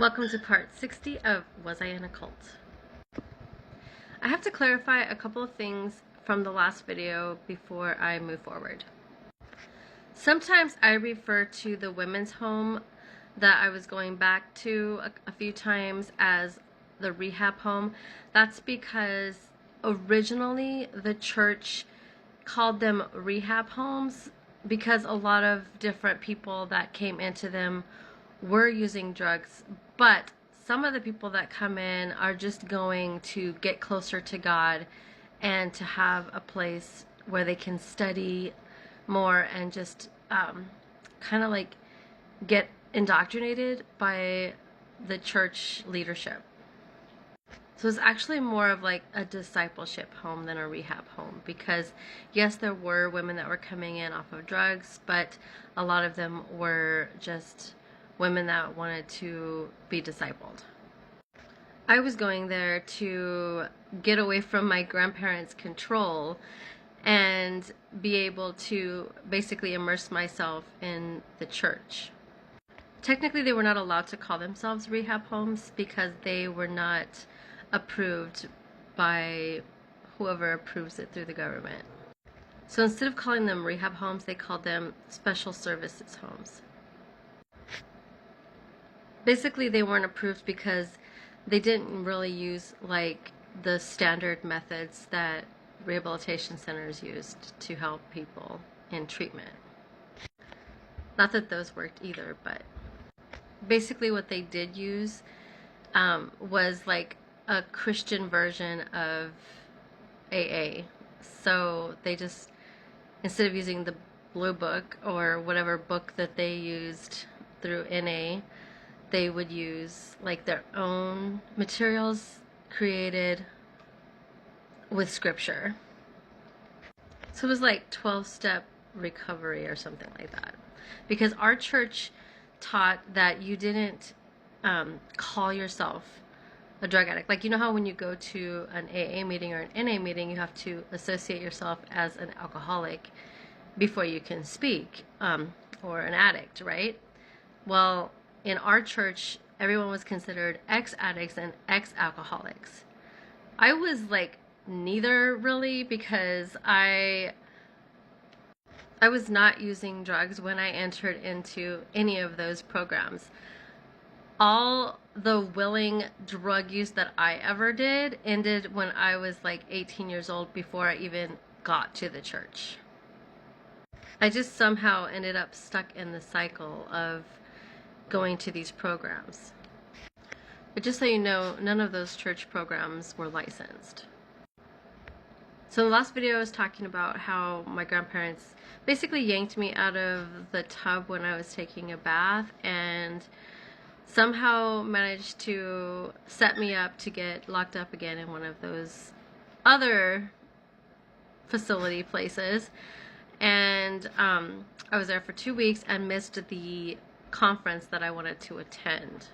Welcome to part 60 of Was I in a Cult? I have to clarify a couple of things from the last video before I move forward. Sometimes I refer to the women's home that I was going back to a few times as the rehab home. That's because originally the church called them rehab homes because a lot of different people that came into them were using drugs, but some of the people that come in are just going to get closer to God and to have a place where they can study more and just kind of like get indoctrinated by the church leadership. So it's actually more of like a discipleship home than a rehab home, because yes, there were women that were coming in off of drugs, but a lot of them were just women that wanted to be discipled. I was going there to get away from my grandparents' control and be able to basically immerse myself in the church. Technically, they were not allowed to call themselves rehab homes because they were not approved by whoever approves it through the government. So instead of calling them rehab homes, they called them special services homes. Basically, they weren't approved because they didn't really use like the standard methods that rehabilitation centers used to help people in treatment. Not that those worked either, but basically what they did use was like a Christian version of AA. So they just, instead of using the Blue Book or whatever book that they used through NA, they would use like their own materials created with scripture. So it was like 12-step recovery or something like that. Because our church taught that you didn't call yourself a drug addict. Like, you know how when you go to an AA meeting or an NA meeting, you have to associate yourself as an alcoholic before you can speak, or an addict, right? Well, in our church, everyone was considered ex-addicts and ex-alcoholics. I was like neither really, because I was not using drugs when I entered into any of those programs. All the willing drug use that I ever did ended when I was like 18 years old, before I even got to the church. I just somehow ended up stuck in the cycle of going to these programs. But just so you know, none of those church programs were licensed. So in the last video I was talking about how my grandparents basically yanked me out of the tub when I was taking a bath and somehow managed to set me up to get locked up again in one of those other facility places. And I was there for 2 weeks and missed the conference that I wanted to attend.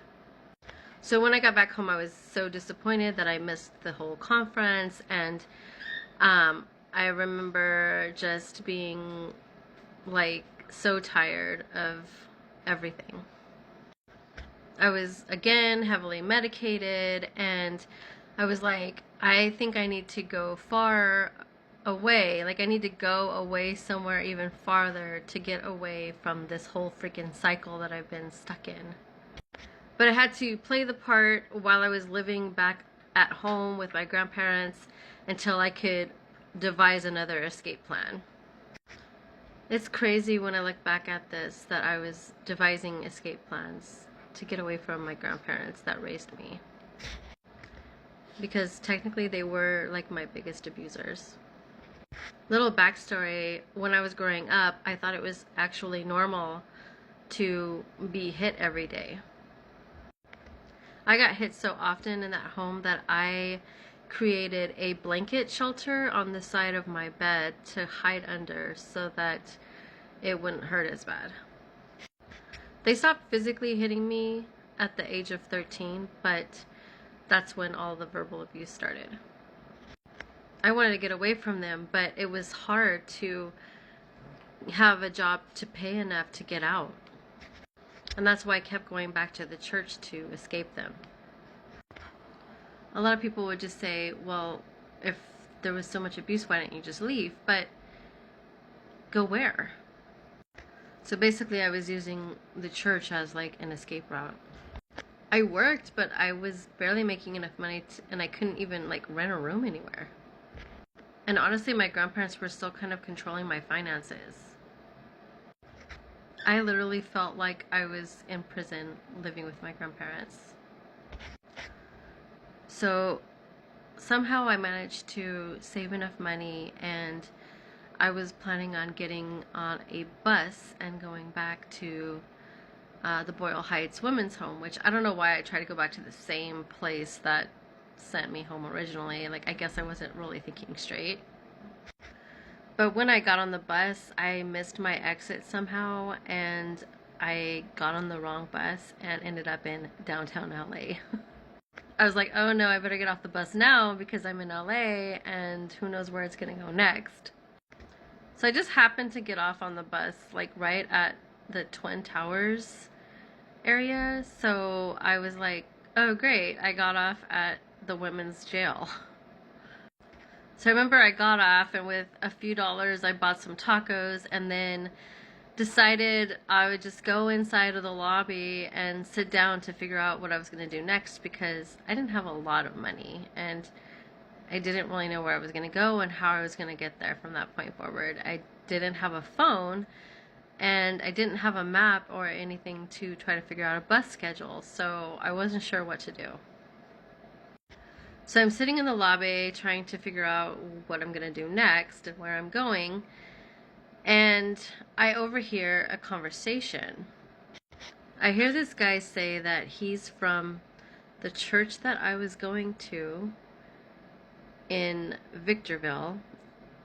So when I got back home, I was so disappointed that I missed the whole conference, and I remember just being like so tired of everything. I was again heavily medicated, and I was like, I think I need to go far away. Like, I need to go away somewhere even farther to get away from this whole freaking cycle that I've been stuck in. But I had to play the part while I was living back at home with my grandparents until I could devise another escape plan. It's crazy when I look back at this that I was devising escape plans to get away from my grandparents that raised me. Because technically they were like my biggest abusers. Little backstory, when I was growing up, I thought it was actually normal to be hit every day. I got hit so often in that home that I created a blanket shelter on the side of my bed to hide under so that it wouldn't hurt as bad. They stopped physically hitting me at the age of 13, but that's when all the verbal abuse started. I wanted to get away from them, but it was hard to have a job to pay enough to get out. And that's why I kept going back to the church to escape them. A lot of people would just say, well, if there was so much abuse, why didn't you just leave? But go where? So basically I was using the church as like an escape route. I worked, but I was barely making enough money and I couldn't even like rent a room anywhere. And honestly, my grandparents were still kind of controlling my finances. I literally felt like I was in prison living with my grandparents. So somehow I managed to save enough money, and I was planning on getting on a bus and going back to the Boyle Heights Women's Home, which I don't know why I tried to go back to the same place that sent me home originally. Like, I guess I wasn't really thinking straight. But when I got on the bus, I missed my exit somehow, and I got on the wrong bus and ended up in downtown LA. I was like, oh no, I better get off the bus now because I'm in LA and who knows where it's gonna go next. So I just happened to get off on the bus like right at the Twin Towers area. So I was like, oh great, I got off at the women's jail. So I remember I got off, and with a few dollars I bought some tacos and then decided I would just go inside of the lobby and sit down to figure out what I was going to do next, because I didn't have a lot of money and I didn't really know where I was going to go and how I was going to get there from that point forward. I didn't have a phone and I didn't have a map or anything to try to figure out a bus schedule, so I wasn't sure what to do. So I'm sitting in the lobby trying to figure out what I'm going to do next and where I'm going, and I overhear a conversation. I hear this guy say that he's from the church that I was going to in Victorville,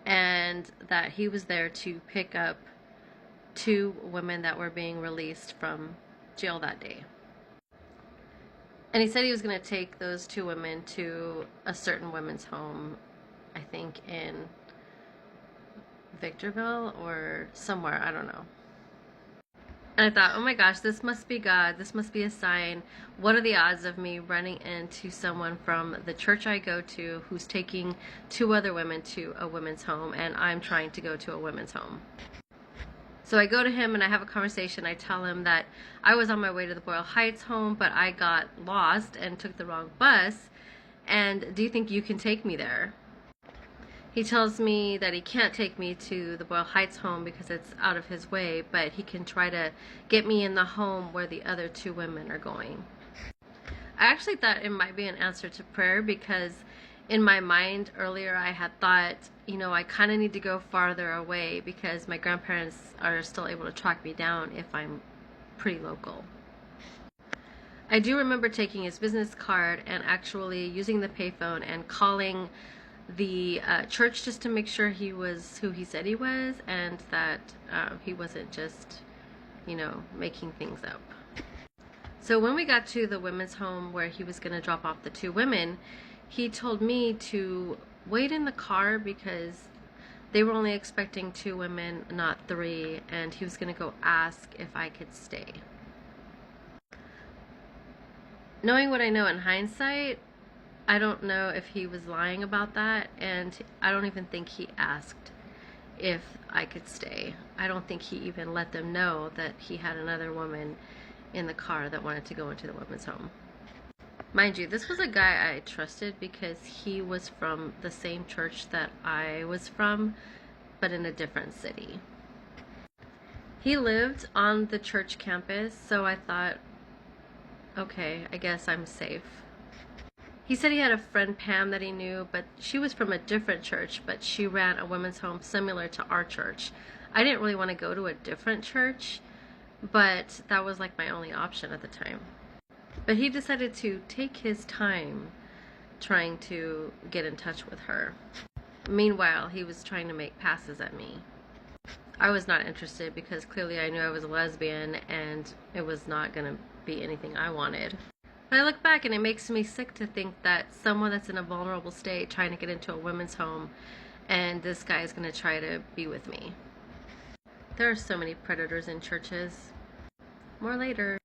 and that he was there to pick up 2 women that were being released from jail that day. And he said he was going to take those 2 women to a certain women's home, I think in Victorville or somewhere, I don't know. And I thought, oh my gosh, this must be God. This must be a sign. What are the odds of me running into someone from the church I go to who's taking 2 other women to a women's home, and I'm trying to go to a women's home? So I go to him and I have a conversation. I tell him that I was on my way to the Boyle Heights home, but I got lost and took the wrong bus. And do you think you can take me there? He tells me that he can't take me to the Boyle Heights home because it's out of his way, but he can try to get me in the home where the other 2 women are going. I actually thought it might be an answer to prayer, because in my mind earlier I had thought, you know, I kind of need to go farther away because my grandparents are still able to track me down if I'm pretty local. I do remember taking his business card and actually using the payphone and calling the church just to make sure he was who he said he was, and that he wasn't just, you know, making things up. So when we got to the women's home where he was going to drop off the 2 women, he told me to wait in the car because they were only expecting 2 women, not 3, and he was going to go ask if I could stay. Knowing what I know in hindsight, I don't know if he was lying about that, and I don't even think he asked if I could stay. I don't think he even let them know that he had another woman in the car that wanted to go into the women's home. Mind you, this was a guy I trusted because he was from the same church that I was from, but in a different city. He lived on the church campus, so I thought, okay, I guess I'm safe. He said he had a friend, Pam, that he knew, but she was from a different church, but she ran a women's home similar to our church. I didn't really want to go to a different church, but that was like my only option at the time. But he decided to take his time trying to get in touch with her. Meanwhile, he was trying to make passes at me. I was not interested because clearly I knew I was a lesbian and it was not going to be anything I wanted. But I look back and it makes me sick to think that someone that's in a vulnerable state trying to get into a women's home, and this guy is going to try to be with me. There are so many predators in churches. More later.